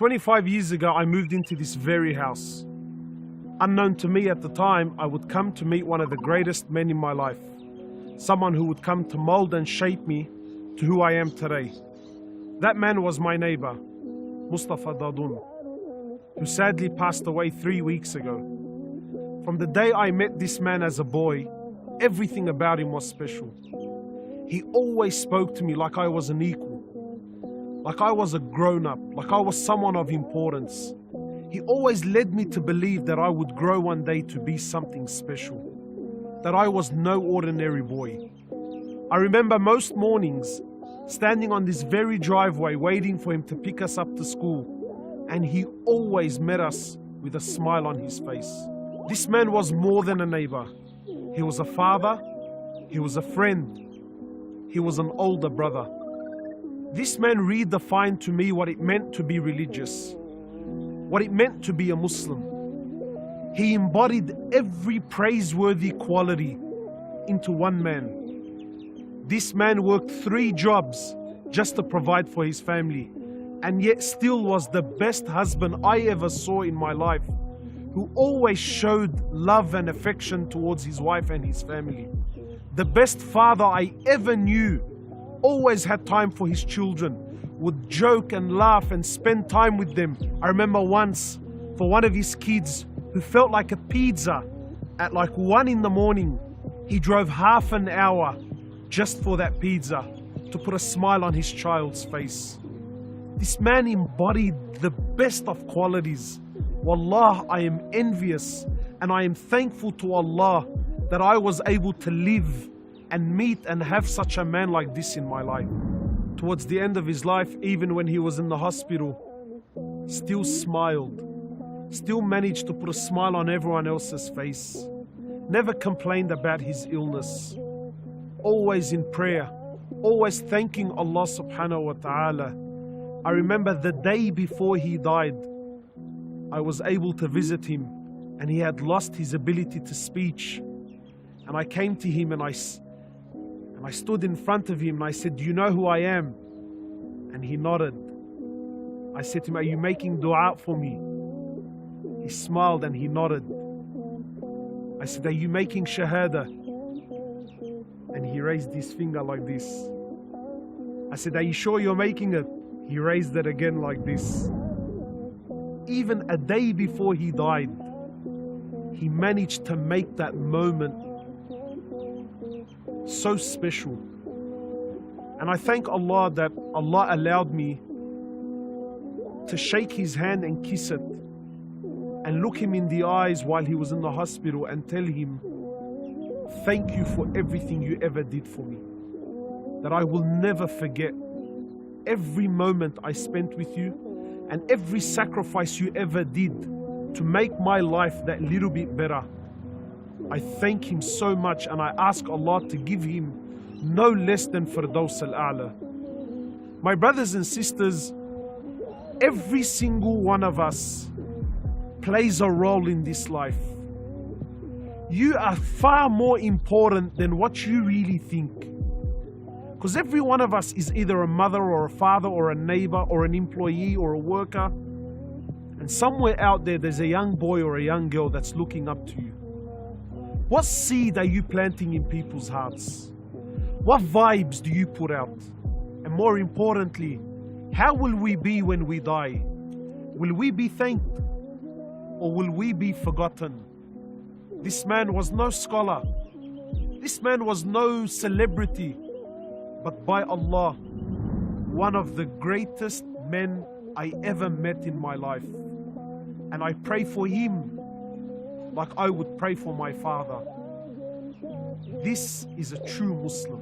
25 years ago, I moved into this very house. Unknown to me at the time, I would come to meet one of the greatest men in my life. Someone who would come to mold and shape me to who I am today. That man was my neighbor, Mustafa Dadun, who sadly passed away 3 weeks ago. From the day I met this man as a boy, everything about him was special. He always spoke to me like I was an equal, like I was a grown-up, like I was someone of importance. He always led me to believe that I would grow one day to be something special, that I was no ordinary boy. I remember most mornings standing on this very driveway waiting for him to pick us up to school, and he always met us with a smile on his face. This man was more than a neighbor. He was a father, he was a friend, he was an older brother. This man redefined to me what it meant to be religious, what it meant to be a Muslim. He embodied every praiseworthy quality into one man. This man worked 3 jobs just to provide for his family, and yet still was the best husband I ever saw in my life, who always showed love and affection towards his wife and his family. The best father I ever knew, always had time for his children, would joke and laugh and spend time with them. I remember once, for one of his kids who felt like a pizza at like 1 in the morning, he drove half an hour just for that pizza to put a smile on his child's face. This man embodied the best of qualities. Wallah, I am envious and I am thankful to Allah that I was able to live and meet and have such a man like this in my life. Towards the end of his life, even when he was in the hospital, still smiled, still managed to put a smile on everyone else's face, never complained about his illness, always in prayer, always thanking Allah subhanahu wa ta'ala. I remember the day before he died, I was able to visit him and he had lost his ability to speech. And I came to him and I stood in front of him and I said, "Do you know who I am?" And he nodded. I said to him, "Are you making dua for me?" He smiled and he nodded. I said, "Are you making shahada?" And he raised his finger like this. I said, "Are you sure you're making it?" He raised it again like this. Even a day before he died, he managed to make that moment so special. And I thank Allah that Allah allowed me to shake his hand and kiss it and look him in the eyes while he was in the hospital and tell him, "Thank you for everything you ever did for me. That I will never forget every moment I spent with you and every sacrifice you ever did to make my life that little bit better." I thank him so much and I ask Allah to give him no less than Firdaus al-A'la. My brothers and sisters, every single one of us plays a role in this life. You are far more important than what you really think. Because every one of us is either a mother or a father or a neighbor or an employee or a worker. And somewhere out there, there's a young boy or a young girl that's looking up to you. What seed are you planting in people's hearts? What vibes do you put out? And more importantly, how will we be when we die? Will we be thanked or will we be forgotten? This man was no scholar. This man was no celebrity. But by Allah, one of the greatest men I ever met in my life. And I pray for him like I would pray for my father. This is a true Muslim.